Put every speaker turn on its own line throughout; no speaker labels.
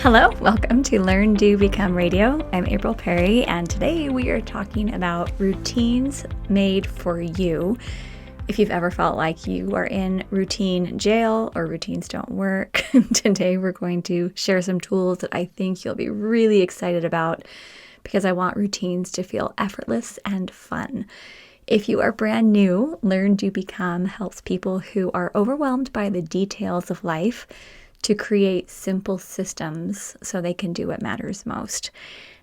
Hello, welcome to Learn, Do, Become Radio. I'm April Perry, and today we are talking about routines made for you. If you've ever felt like you are in routine jail or routines don't work, today we're going to share some tools that I think you'll be really excited about because I want routines to feel effortless and fun. If you are brand new, Learn, Do, Become helps people who are overwhelmed by the details of life to create simple systems so they can do what matters most.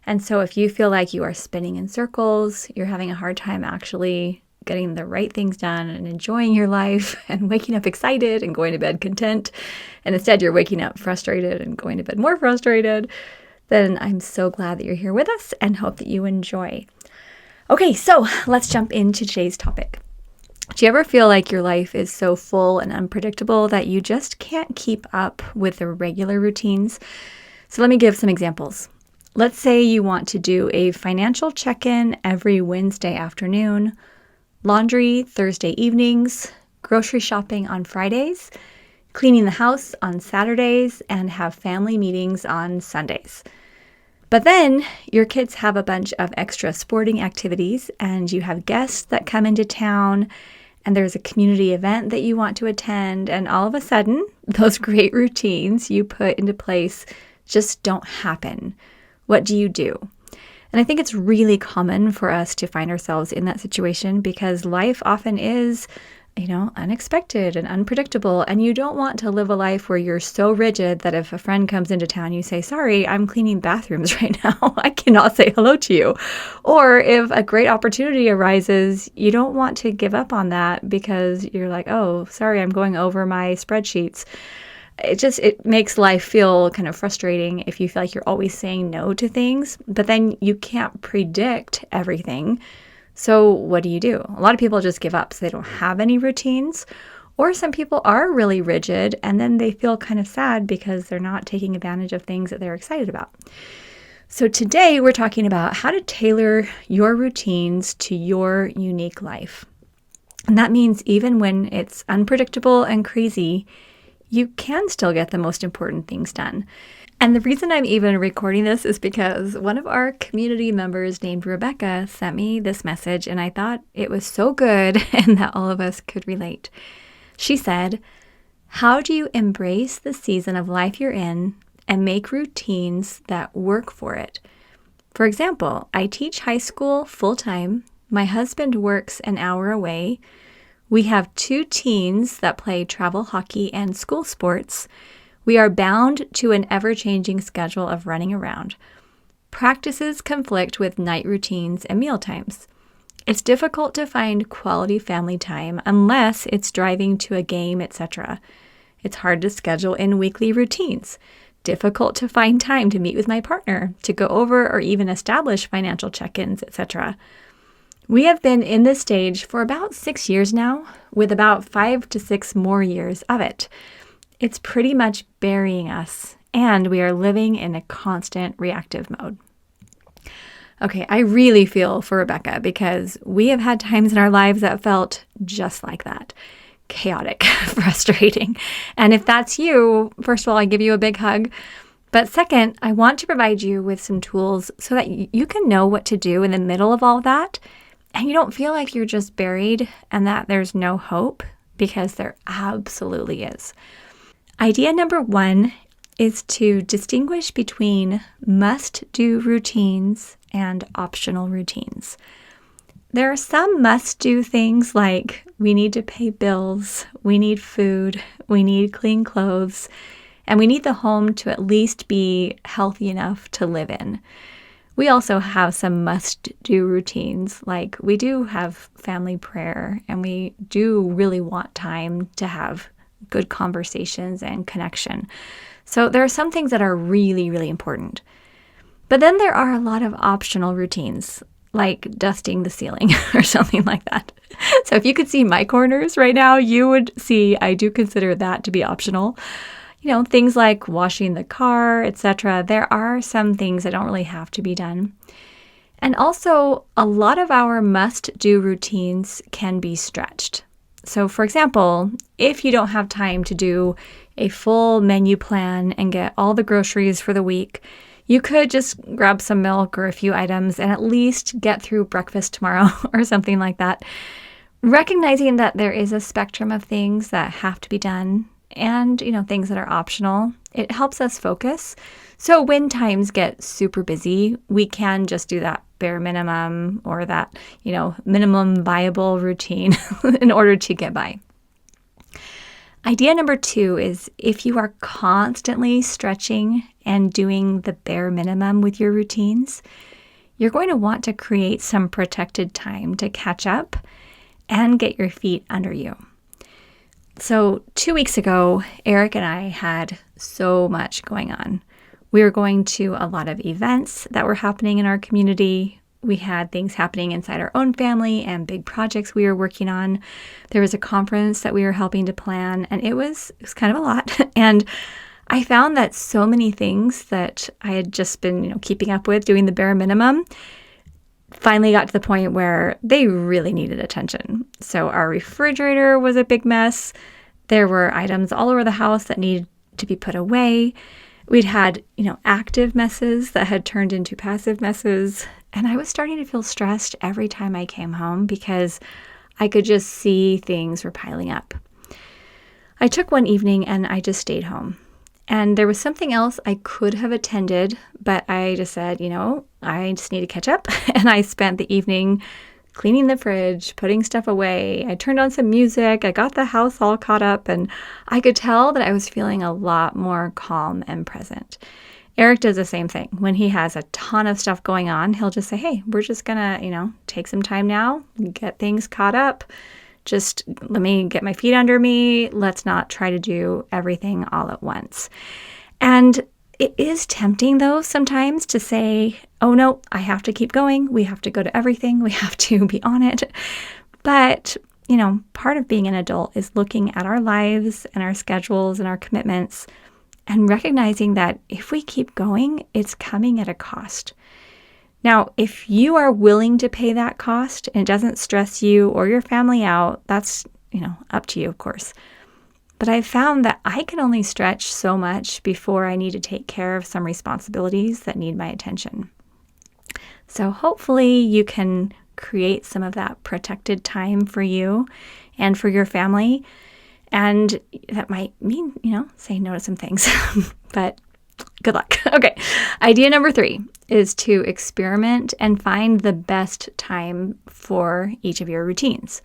And so if you feel like you are spinning in circles, you're having a hard time actually getting the right things done and enjoying your life and waking up excited and going to bed content, and instead you're waking up frustrated and going to bed more frustrated, then I'm so glad that you're here with us and hope that you enjoy. Okay, so let's jump into today's topic. Do you ever feel like your life is so full and unpredictable that you just can't keep up with the regular routines? So let me give some examples. Let's say you want to do a financial check-in every Wednesday afternoon, laundry Thursday evenings, grocery shopping on Fridays, cleaning the house on Saturdays, and have family meetings on Sundays. But then your kids have a bunch of extra sporting activities and you have guests that come into town and there's a community event that you want to attend, and all of a sudden, those great routines you put into place just don't happen. What do you do? And I think it's really common for us to find ourselves in that situation because life often is, unexpected and unpredictable, and you don't want to live a life where you're so rigid that if a friend comes into town, you say, sorry, I'm cleaning bathrooms right now. I cannot say hello to you. Or if a great opportunity arises, you don't want to give up on that because you're like, oh, sorry, I'm going over my spreadsheets. It makes life feel kind of frustrating if you feel like you're always saying no to things, but then you can't predict everything. So what do? A lot of people just give up, so they don't have any routines. Or some people are really rigid, and then they feel kind of sad because they're not taking advantage of things that they're excited about. So today we're talking about how to tailor your routines to your unique life. And that means even when it's unpredictable and crazy, you can still get the most important things done. And the reason I'm even recording this is because one of our community members named Rebecca sent me this message, and I thought it was so good and that all of us could relate. She said, how do you embrace the season of life you're in and make routines that work for it? For example, I teach high school full-time. My husband works an hour away. We have 2 teens that play travel hockey and school sports. We are bound to an ever-changing schedule of running around. Practices conflict with night routines and meal times. It's difficult to find quality family time unless it's driving to a game, etc. It's hard to schedule in weekly routines. Difficult to find time to meet with my partner, to go over or even establish financial check-ins, etc. We have been in this stage for about 6 years now, with about 5 to 6 more years of it. It's pretty much burying us, and we are living in a constant reactive mode. Okay, I really feel for Rebecca because we have had times in our lives that felt just like that. Chaotic, frustrating. And if that's you, first of all, I give you a big hug. But second, I want to provide you with some tools so that you can know what to do in the middle of all that, and you don't feel like you're just buried and that there's no hope, because there absolutely is. Idea number 1 is to distinguish between must-do routines and optional routines. There are some must-do things like we need to pay bills, we need food, we need clean clothes, and we need the home to at least be healthy enough to live in. We also have some must-do routines, like we do have family prayer, and we do really want time to have good conversations and connection. So there are some things that are really, really important. But then there are a lot of optional routines, like dusting the ceiling or something like that. So if you could see my corners right now, you would see I do consider that to be optional. Things like washing the car, etc. There are some things that don't really have to be done. And also, a lot of our must-do routines can be stretched. So for example, if you don't have time to do a full menu plan and get all the groceries for the week, you could just grab some milk or a few items and at least get through breakfast tomorrow or something like that. Recognizing that there is a spectrum of things that have to be done and, things that are optional, it helps us focus. So when times get super busy, we can just do that bare minimum or that, minimum viable routine in order to get by. Idea number 2 is if you are constantly stretching and doing the bare minimum with your routines, you're going to want to create some protected time to catch up and get your feet under you. So 2 weeks ago, Eric and I had so much going on. We were going to a lot of events that were happening in our community. We had things happening inside our own family and big projects we were working on. There was a conference that we were helping to plan, and it was kind of a lot. And I found that so many things that I had just been, keeping up with, doing the bare minimum, finally got to the point where they really needed attention. So our refrigerator was a big mess. There were items all over the house that needed to be put away. We'd had, active messes that had turned into passive messes. And I was starting to feel stressed every time I came home because I could just see things were piling up. I took one evening and I just stayed home. And there was something else I could have attended, but I just said, I just need to catch up. And I spent the evening cleaning the fridge, putting stuff away. I turned on some music. I got the house all caught up, and I could tell that I was feeling a lot more calm and present. Eric does the same thing. When he has a ton of stuff going on, he'll just say, hey, we're just going to, take some time now, get things caught up. Just let me get my feet under me. Let's not try to do everything all at once. And it is tempting, though, sometimes to say, oh, no, I have to keep going. We have to go to everything. We have to be on it. But, part of being an adult is looking at our lives and our schedules and our commitments and recognizing that if we keep going, it's coming at a cost. Now, if you are willing to pay that cost and it doesn't stress you or your family out, that's, up to you, of course. But I've found that I can only stretch so much before I need to take care of some responsibilities that need my attention. So hopefully you can create some of that protected time for you and for your family. And that might mean, saying no to some things, but good luck. Okay. Idea number 3 is to experiment and find the best time for each of your routines.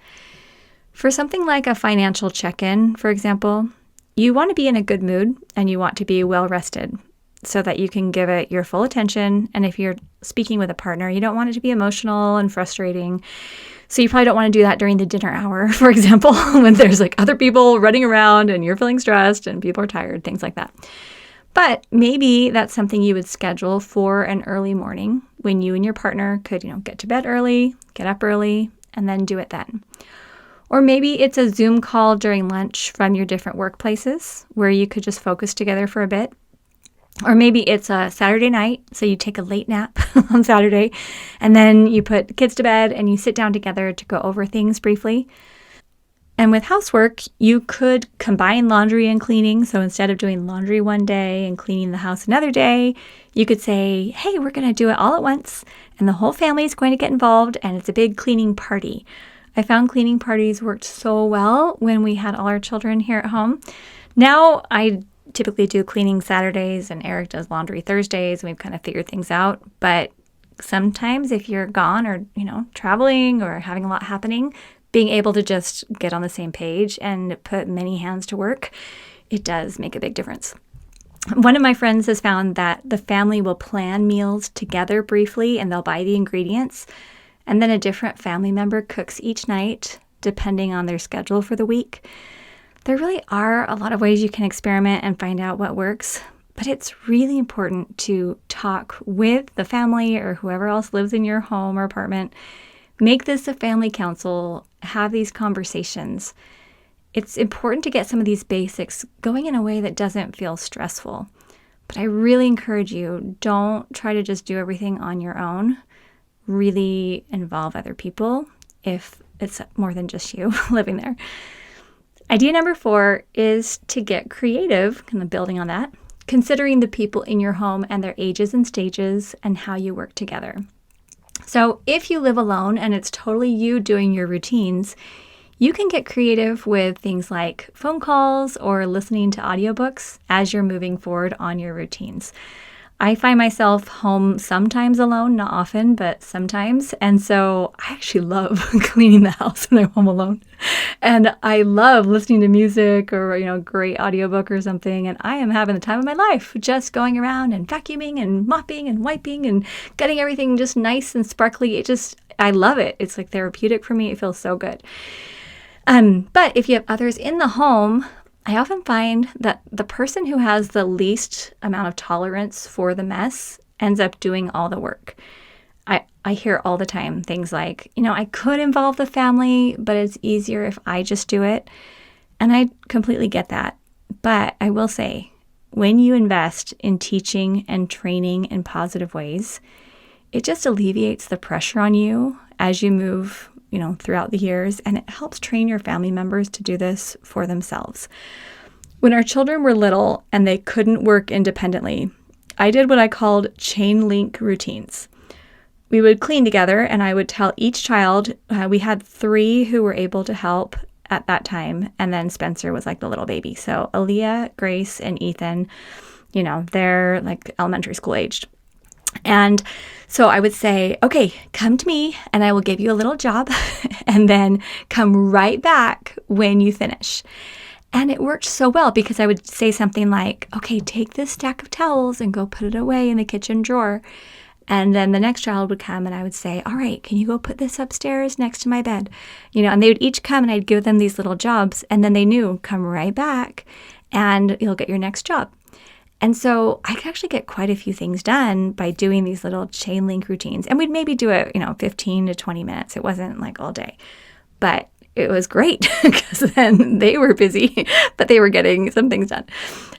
For something like a financial check-in, for example, you want to be in a good mood and you want to be well rested so that you can give it your full attention. And if you're speaking with a partner, you don't want it to be emotional and frustrating. So you probably don't want to do that during the dinner hour, for example, when there's other people running around and you're feeling stressed and people are tired, things like that. But maybe that's something you would schedule for an early morning when you and your partner could, get to bed early, get up early, and then do it then. Or maybe it's a Zoom call during lunch from your different workplaces where you could just focus together for a bit. Or maybe it's a Saturday night, so you take a late nap on Saturday, and then you put the kids to bed and you sit down together to go over things briefly. And with housework, you could combine laundry and cleaning. So instead of doing laundry one day and cleaning the house another day, you could say, hey, we're going to do it all at once, and the whole family is going to get involved, and it's a big cleaning party. I found cleaning parties worked so well when we had all our children here at home. Now I typically do cleaning Saturdays and Eric does laundry Thursdays, and we've kind of figured things out. But sometimes if you're gone or, traveling or having a lot happening, being able to just get on the same page and put many hands to work, it does make a big difference. One of my friends has found that the family will plan meals together briefly and they'll buy the ingredients. And then a different family member cooks each night, depending on their schedule for the week. There really are a lot of ways you can experiment and find out what works, but it's really important to talk with the family or whoever else lives in your home or apartment. Make this a family council, have these conversations. It's important to get some of these basics going in a way that doesn't feel stressful. But I really encourage you, don't try to just do everything on your own. Really involve other people if it's more than just you living there. Idea number 4 is to get creative, kind of building on that, considering the people in your home and their ages and stages and how you work together. So if you live alone and it's totally you doing your routines, you can get creative with things like phone calls or listening to audiobooks as you're moving forward on your routines. I find myself home sometimes alone, not often, but sometimes. And so I actually love cleaning the house when I'm home alone. And I love listening to music or, great audiobook or something. And I am having the time of my life just going around and vacuuming and mopping and wiping and getting everything just nice and sparkly. I love it. It's like therapeutic for me. It feels so good. But if you have others in the home, I often find that the person who has the least amount of tolerance for the mess ends up doing all the work. I hear all the time things like, I could involve the family, but it's easier if I just do it. And I completely get that. But I will say, when you invest in teaching and training in positive ways, it just alleviates the pressure on you as you move throughout the years, and it helps train your family members to do this for themselves. When our children were little and they couldn't work independently, I did what I called chain link routines. We would clean together, and I would tell each child, we had 3 who were able to help at that time, and then Spencer was like the little baby. So Aaliyah, Grace, and Ethan, they're like elementary school aged. And so I would say, okay, come to me and I will give you a little job and then come right back when you finish. And it worked so well because I would say something like, okay, take this stack of towels and go put it away in the kitchen drawer. And then the next child would come and I would say, all right, can you go put this upstairs next to my bed? And they would each come and I'd give them these little jobs. And then they knew, come right back and you'll get your next job. And so I could actually get quite a few things done by doing these little chain link routines. And we'd maybe do it, 15 to 20 minutes. It wasn't like all day. But it was great because then they were busy, but they were getting some things done.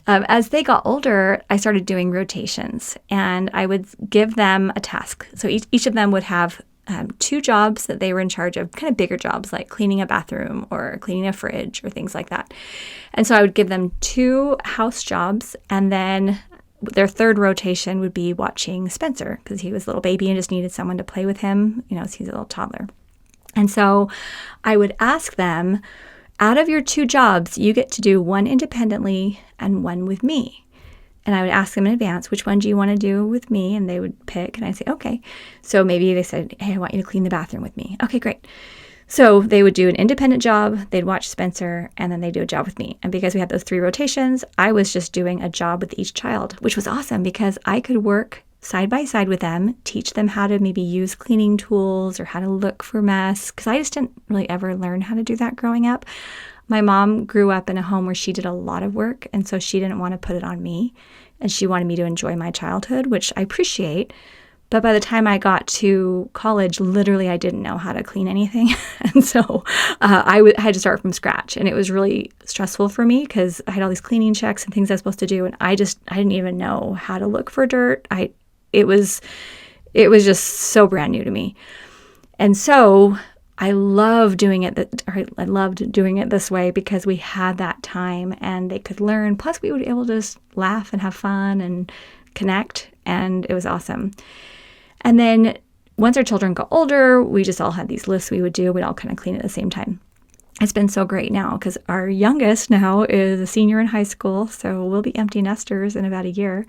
As they got older, I started doing rotations and I would give them a task. So each of them would have 2 jobs that they were in charge of, kind of bigger jobs like cleaning a bathroom or cleaning a fridge or things like that. And so I would give them 2 house jobs, and then their third rotation would be watching Spencer because he was a little baby and just needed someone to play with him, as he's a little toddler. And so I would ask them, out of your 2 jobs, you get to do one independently and one with me. And I would ask them in advance, which one do you want to do with me? And they would pick, and I'd say, okay. So maybe they said, hey, I want you to clean the bathroom with me. Okay, great. So they would do an independent job, they'd watch Spencer, and then they'd do a job with me. And because we had those 3 rotations, I was just doing a job with each child, which was awesome because I could work side by side with them, teach them how to maybe use cleaning tools or how to look for mess, because I just didn't really ever learn how to do that growing up. My mom grew up in a home where she did a lot of work, and so she didn't want to put it on me, and she wanted me to enjoy my childhood, which I appreciate. But by the time I got to college, literally I didn't know how to clean anything, and so I had to start from scratch, and it was really stressful for me because I had all these cleaning checks and things I was supposed to do, and I didn't even know how to look for dirt. It was just so brand new to me, and so I loved doing it this way because we had that time and they could learn. Plus, we would be able to just laugh and have fun and connect, and it was awesome. And then once our children got older, we just all had these lists we would do. We'd all kind of clean at the same time. It's been so great now because our youngest now is a senior in high school, so we'll be empty nesters in about a year.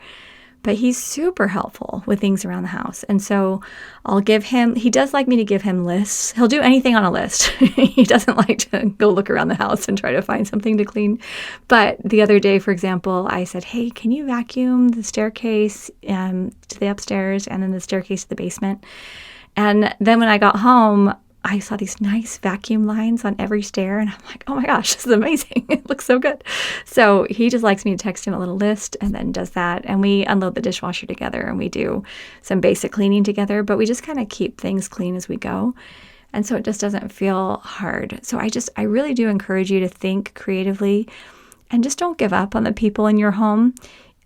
But he's super helpful with things around the house. And so I'll give him, he does like me to give him lists. He'll do anything on a list. He doesn't like to go look around the house and try to find something to clean. But the other day, for example, I said, hey, can you vacuum the staircase to the upstairs and then the staircase to the basement? And then when I got home, I saw these nice vacuum lines on every stair, and I'm like, oh my gosh, this is amazing. It looks so good. So he just likes me to text him a little list and then does that. And we unload the dishwasher together and we do some basic cleaning together, but we just kind of keep things clean as we go. And so it just doesn't feel hard. So I really do encourage you to think creatively and just don't give up on the people in your home.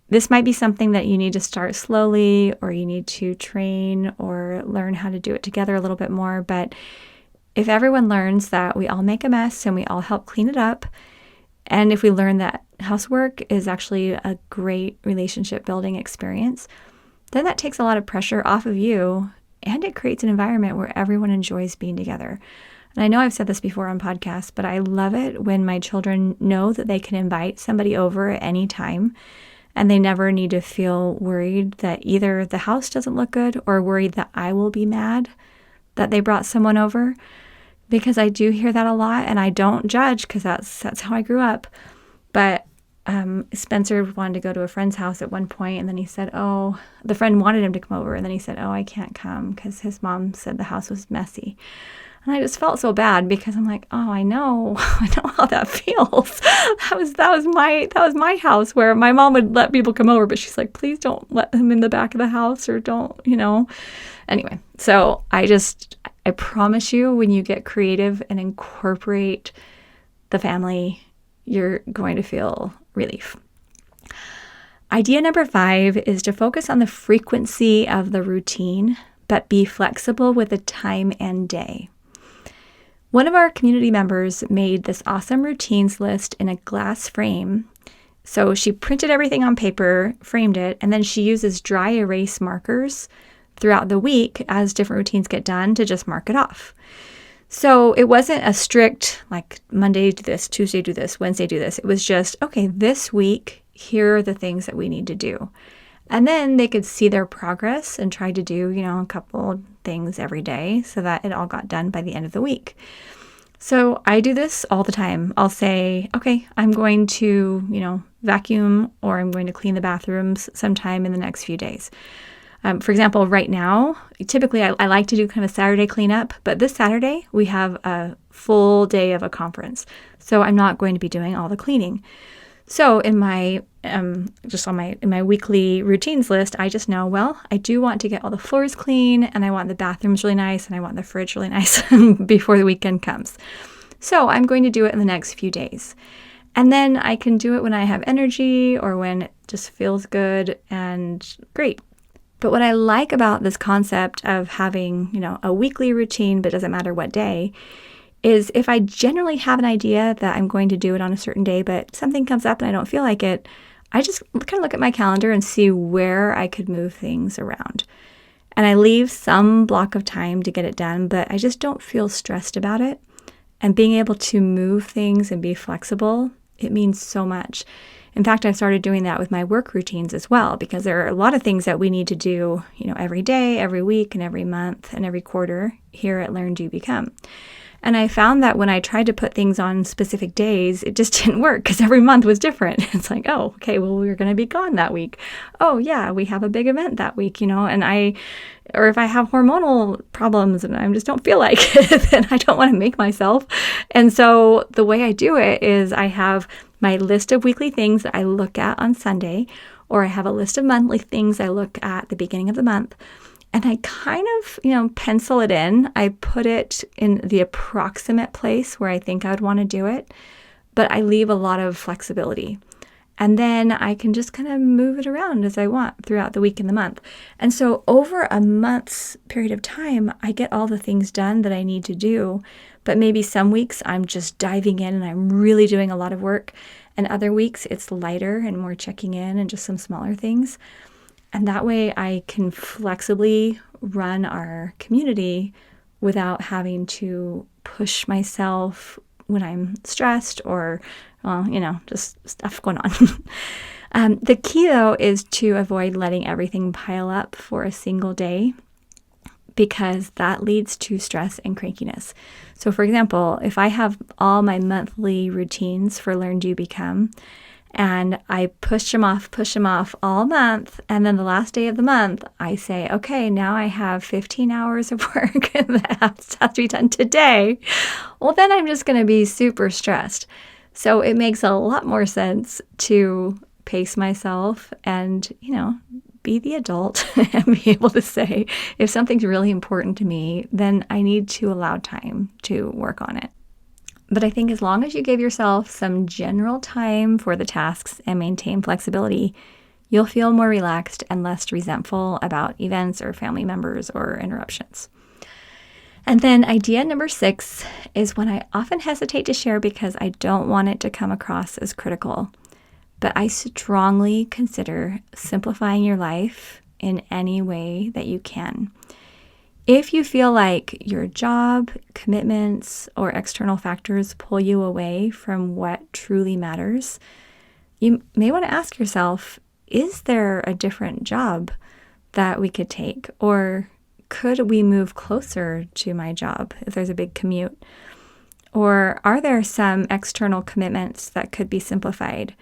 This might be something that you need to start slowly, or you need to train or learn how to do it together a little bit more. But if everyone learns that we all make a mess and we all help clean it up, And if we learn that housework is actually a great relationship building experience, then that takes a lot of pressure off of you, and it creates an environment where everyone enjoys being together. And I know I've said this before on podcasts, but I love it when my children know that they can invite somebody over at any time, and they never need to feel worried that either the house doesn't look good or worried that I will be mad that they brought someone over, because I do hear that a lot, and I don't judge because that's how I grew up. But Spencer wanted to go to a friend's house at one point, and then he said, oh, the friend wanted him to come over, and then he said, oh, I can't come because his mom said the house was messy. And I just felt so bad because I'm like, oh, I know how that feels. That was my house where my mom would let people come over, but she's like, please don't let them in the back of the house, or don't, Anyway, so I promise you, when you get creative and incorporate the family, you're going to feel relief. Idea number 5 is to focus on the frequency of the routine, but be flexible with the time and day. One of our community members made this awesome routines list in a glass frame. So she printed everything on paper, framed it, and then she uses dry erase markers throughout the week as different routines get done to just mark it off. So it wasn't a strict, like, Monday do this, Tuesday do this, Wednesday do this. It was just, okay, this week, here are the things that we need to do. And then they could see their progress and try to do, a couple things every day so that it all got done by the end of the week. So I do this all the time. I'll say, okay, I'm going to, vacuum, or I'm going to clean the bathrooms sometime in the next few days. For example, right now, typically I like to do kind of a Saturday cleanup, but this Saturday we have a full day of a conference. So I'm not going to be doing all the cleaning. So in my in my weekly routines list, I just know, well, I do want to get all the floors clean, and I want the bathrooms really nice, and I want the fridge really nice before the weekend comes. So I'm going to do it in the next few days. And then I can do it when I have energy or when it just feels good and great. But what I like about this concept of having, a weekly routine, but it doesn't matter what day, is if I generally have an idea that I'm going to do it on a certain day, but something comes up and I don't feel like it, I just kind of look at my calendar and see where I could move things around. And I leave some block of time to get it done, but I just don't feel stressed about it. And being able to move things and be flexible, it means so much. In fact, I've started doing that with my work routines as well, because there are a lot of things that we need to do, every day, every week, and every month, and every quarter here at Learn, Do, Become. And I found that when I tried to put things on specific days, it just didn't work because every month was different. It's like, oh, okay, well, we're going to be gone that week. Oh, yeah, we have a big event that week, or if I have hormonal problems and I just don't feel like it, then I don't want to make myself. And so the way I do it is I have my list of weekly things that I look at on Sunday, or I have a list of monthly things I look at the beginning of the month. And I kind of, pencil it in. I put it in the approximate place where I think I would want to do it, but I leave a lot of flexibility. And then I can just kind of move it around as I want throughout the week and the month. And so over a month's period of time, I get all the things done that I need to do. But maybe some weeks I'm just diving in and I'm really doing a lot of work. And other weeks it's lighter and more checking in and just some smaller things. And that way I can flexibly run our community without having to push myself when I'm stressed or, just stuff going on. The key, though, is to avoid letting everything pile up for a single day, because that leads to stress and crankiness. So, for example, if I have all my monthly routines for Learn, Do, Become, and I push them off all month. And then the last day of the month, I say, okay, now I have 15 hours of work that has to be done today. Well, then I'm just going to be super stressed. So it makes a lot more sense to pace myself and, be the adult and be able to say, if something's really important to me, then I need to allow time to work on it. But I think as long as you give yourself some general time for the tasks and maintain flexibility, you'll feel more relaxed and less resentful about events or family members or interruptions. And then idea number 6 is one I often hesitate to share because I don't want it to come across as critical. But I strongly consider simplifying your life in any way that you can. If you feel like your job, commitments, or external factors pull you away from what truly matters, you may want to ask yourself, is there a different job that we could take? Or could we move closer to my job if there's a big commute? Or are there some external commitments that could be simplified?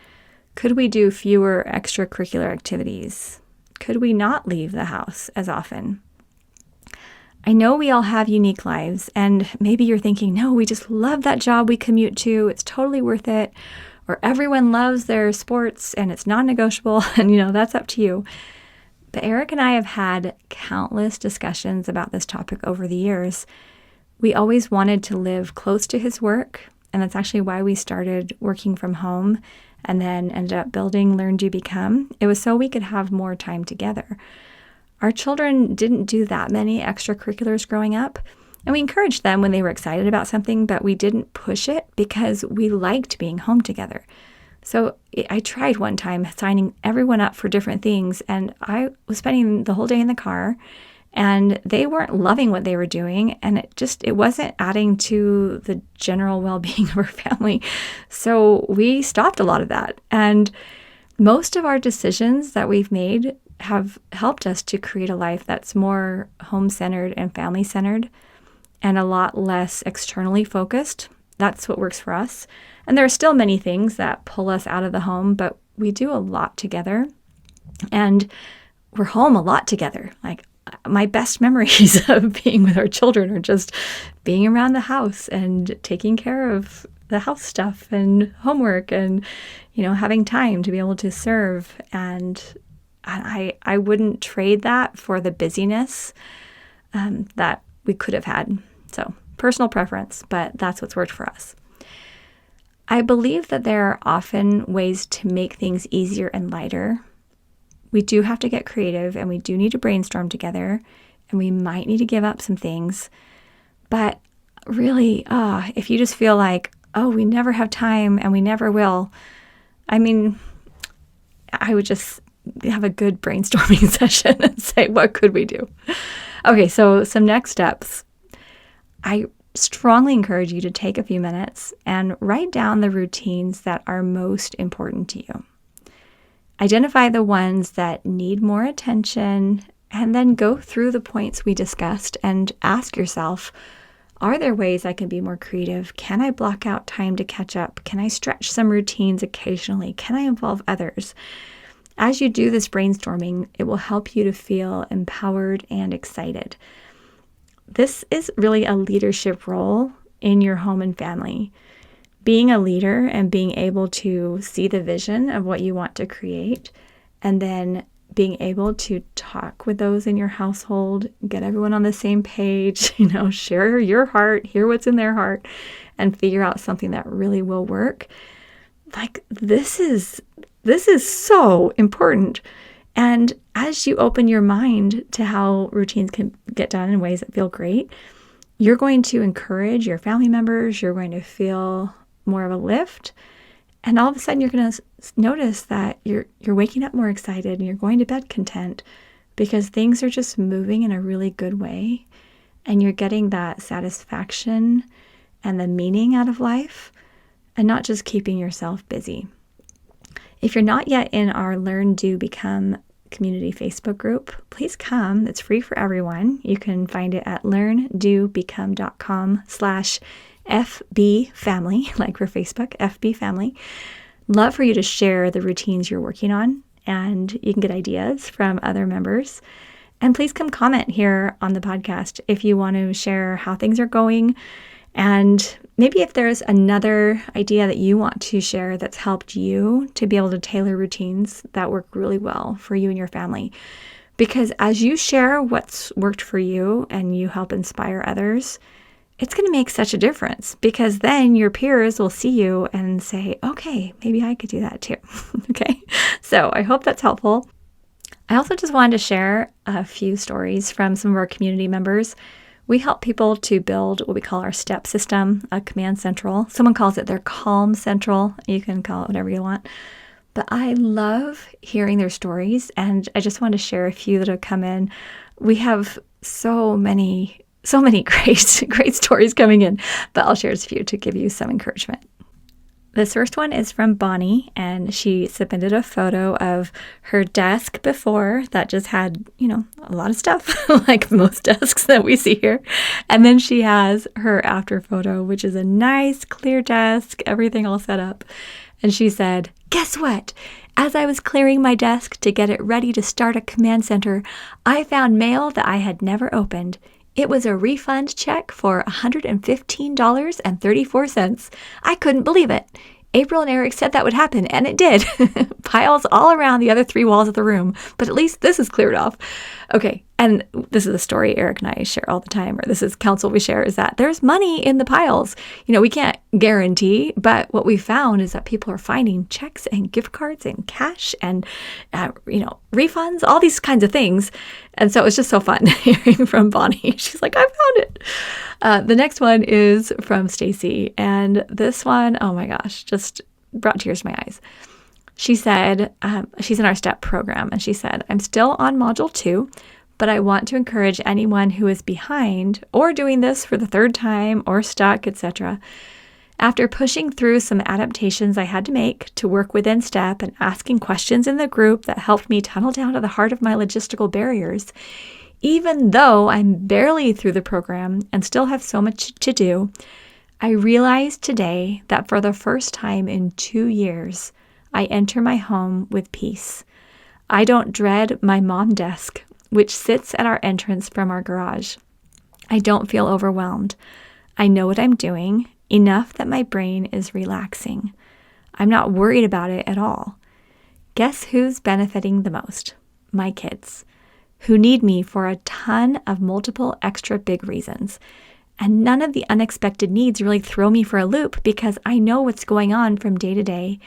Could we do fewer extracurricular activities? Could we not leave the house as often? I know we all have unique lives, and maybe you're thinking, no, we just love that job we commute to. It's totally worth it. Or everyone loves their sports and it's non-negotiable, and that's up to you. But Eric and I have had countless discussions about this topic over the years. We always wanted to live close to his work, and that's actually why we started working from home and then ended up building Learn, Do, Become. It was so we could have more time together. Our children didn't do that many extracurriculars growing up, and we encouraged them when they were excited about something, but we didn't push it because we liked being home together. So I tried one time signing everyone up for different things, and I was spending the whole day in the car, and they weren't loving what they were doing, and it wasn't adding to the general well-being of our family. So we stopped a lot of that. And most of our decisions that we've made have helped us to create a life that's more home-centered and family-centered and a lot less externally focused. That's what works for us. And there are still many things that pull us out of the home, but we do a lot together. And we're home a lot together. Like, my best memories of being with our children are just being around the house and taking care of the house stuff and homework and, having time to be able to serve. And I wouldn't trade that for the busyness that we could have had. So personal preference, but that's what's worked for us. I believe that there are often ways to make things easier and lighter. We do have to get creative, and we do need to brainstorm together, and we might need to give up some things. But really, if you just feel like, we never have time and we never will, I would just have a good brainstorming session and say, what could we do? Okay, so some next steps. I strongly encourage you to take a few minutes and write down the routines that are most important to you. Identify the ones that need more attention, and then go through the points we discussed and ask yourself, are there ways I can be more creative? Can I block out time to catch up? Can I stretch some routines occasionally? Can I involve others? As you do this brainstorming, it will help you to feel empowered and excited. This is really a leadership role in your home and family. Being a leader and being able to see the vision of what you want to create, and then being able to talk with those in your household, get everyone on the same page, share your heart, hear what's in their heart, and figure out something that really will work. Like, this is so important. And as you open your mind to how routines can get done in ways that feel great, you're going to encourage your family members, you're going to feel more of a lift, and all of a sudden you're going to notice that you're waking up more excited and you're going to bed content because things are just moving in a really good way, and you're getting that satisfaction and the meaning out of life, and not just keeping yourself busy. If you're not yet in our Learn, Do, Become community Facebook group, please come. It's free for everyone. You can find it at learndobecome.com/FB family, like for Facebook, FB family. Love for you to share the routines you're working on, and you can get ideas from other members. And please come comment here on the podcast if you want to share how things are going, and maybe if there's another idea that you want to share that's helped you to be able to tailor routines that work really well for you and your family. Because as you share what's worked for you and you help inspire others, it's going to make such a difference, because then your peers will see you and say, okay, maybe I could do that too. Okay. So I hope that's helpful. I also just wanted to share a few stories from some of our community members. We help people to build what we call our STEP system, a command central. Someone calls it their Calm Central. You can call it whatever you want. But I love hearing their stories, and I just want to share a few that have come in. We have so many great stories coming in, but I'll share a few to give you some encouragement. This first one is from Bonnie, and she submitted a photo of her desk before that just had, a lot of stuff, like most desks that we see here. And then she has her after photo, which is a nice, clear desk, everything all set up. And she said, "Guess what? As I was clearing my desk to get it ready to start a command center, I found mail that I had never opened. It was a refund check for $115.34. I couldn't believe it. April and Eric said that would happen, and it did. Piles all around the other 3 walls of the room, but at least this is cleared off." Okay, and this is a story Eric and I share all the time, or this is counsel we share, is that there's money in the piles. We can't guarantee, but what we found is that people are finding checks and gift cards and cash and, refunds, all these kinds of things. And so it was just so fun hearing from Bonnie. She's like, "I found it." The next one is from Stacy, and this one, oh my gosh, just brought tears to my eyes. She said, she's in our STEP program, and she said, "I'm still on Module 2, but I want to encourage anyone who is behind or doing this for the 3rd time or stuck, etc. After pushing through some adaptations I had to make to work within STEP and asking questions in the group that helped me tunnel down to the heart of my logistical barriers, even though I'm barely through the program and still have so much to do, I realized today that for the first time in 2 years, I enter my home with peace. I don't dread my mom desk, which sits at our entrance from our garage. I don't feel overwhelmed. I know what I'm doing, enough that my brain is relaxing. I'm not worried about it at all. Guess who's benefiting the most? My kids, who need me for a ton of multiple extra big reasons. And none of the unexpected needs really throw me for a loop because I know what's going on from day to day,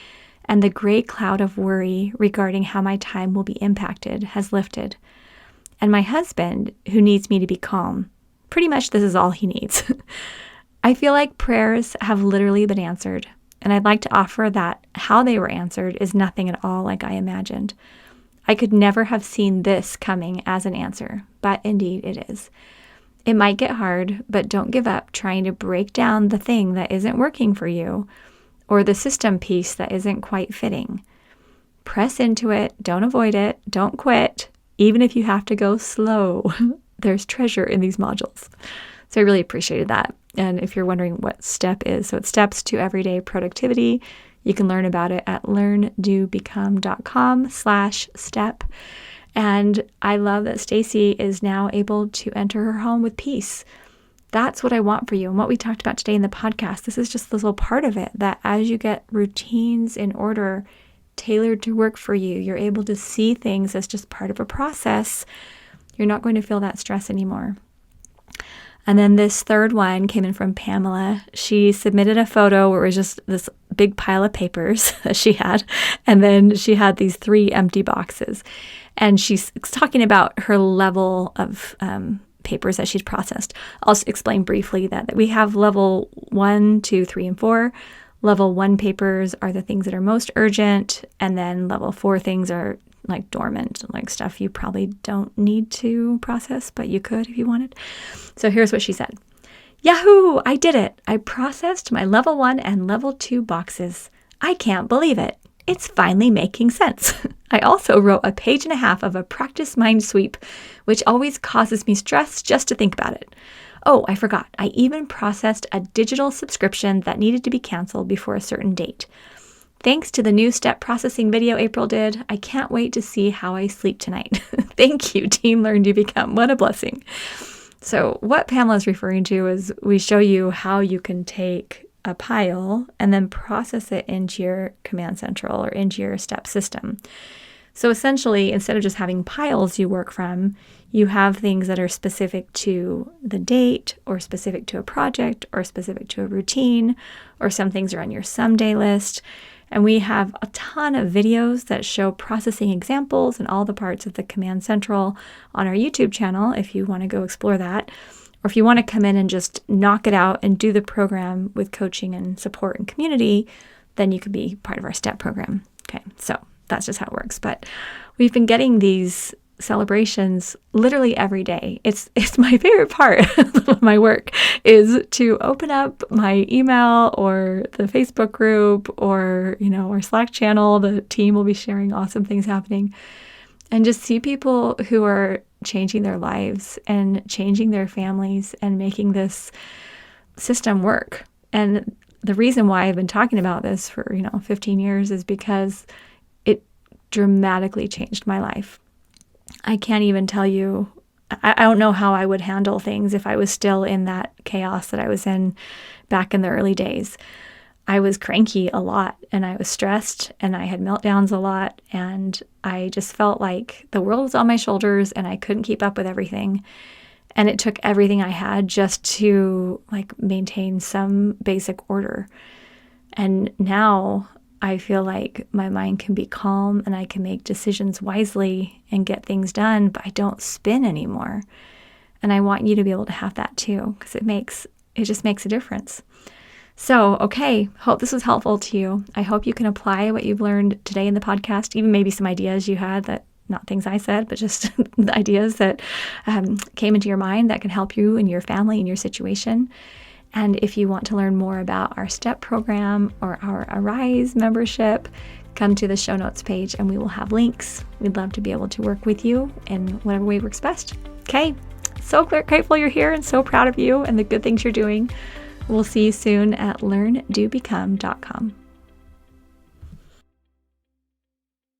and the gray cloud of worry regarding how my time will be impacted has lifted. And my husband, who needs me to be calm, pretty much this is all he needs. I feel like prayers have literally been answered, and I'd like to offer that how they were answered is nothing at all like I imagined. I could never have seen this coming as an answer, but indeed it is. It might get hard, but don't give up trying to break down the thing that isn't working for you or the system piece that isn't quite fitting. Press into it, don't avoid it, don't quit, even if you have to go slow. There's treasure in these modules. So I really appreciated that. And if you're wondering what STEP is, so it's Steps to Everyday Productivity. You can learn about it at learndobecome.com/step. And I love that Stacy is now able to enter her home with peace. That's what I want for you. And what we talked about today in the podcast, this is just this little part of it, that as you get routines in order, tailored to work for you, you're able to see things as just part of a process. You're not going to feel that stress anymore. And then this third one came in from Pamela. She submitted a photo where it was just this big pile of papers that she had. And then she had these 3 empty boxes. And she's talking about her level of papers that she's processed. I'll explain briefly that we have level 1, 2, 3, and 4. Level 1 papers are the things that are most urgent. And then level 4 things are like dormant, like stuff you probably don't need to process, but you could if you wanted. So here's what she said. Yahoo! I did it. I processed my level 1 and level 2 boxes. I can't believe it. It's finally making sense. I also wrote a 1.5 pages of a practice mind sweep, which always causes me stress just to think about it. Oh, I forgot. I even processed a digital subscription that needed to be canceled before a certain date. Thanks to the new step processing video April did, I can't wait to see how I sleep tonight. Thank you, Team Learn to Become. What a blessing. So what Pamela is referring to is we show you how you can take a pile and then process it into your command central or into your step system. So essentially, instead of just having piles you work from, you have things that are specific to the date or specific to a project or specific to a routine, or some things are on your someday list. And we have a ton of videos that show processing examples and all the parts of the Command Central on our YouTube channel if you want to go explore that. Or if you want to come in and just knock it out and do the program with coaching and support and community, then you could be part of our STEP program. Okay, so that's just how it works. But we've been getting these celebrations literally every day. It's my favorite part of my work is to open up my email or the Facebook group or, our Slack channel. The team will be sharing awesome things happening, and just see people who are changing their lives and changing their families and making this system work. And the reason why I've been talking about this for, 15 years is because it dramatically changed my life. I can't even tell you, I don't know how I would handle things if I was still in that chaos that I was in back in the early days. I was cranky a lot, and I was stressed, and I had meltdowns a lot, and I just felt like the world was on my shoulders and I couldn't keep up with everything. And it took everything I had just to maintain some basic order. And now I feel like my mind can be calm and I can make decisions wisely and get things done, but I don't spin anymore. And I want you to be able to have that too, because it just makes a difference. So, okay, hope this was helpful to you. I hope you can apply what you've learned today in the podcast, even maybe some ideas you had that, not things I said, but just the ideas that came into your mind that can help you and your family and your situation. And if you want to learn more about our STEP program or our Arise membership, come to the show notes page and we will have links. We'd love to be able to work with you in whatever way works best. Okay, so grateful you're here and so proud of you and the good things you're doing. We'll see you soon at learndobecome.com.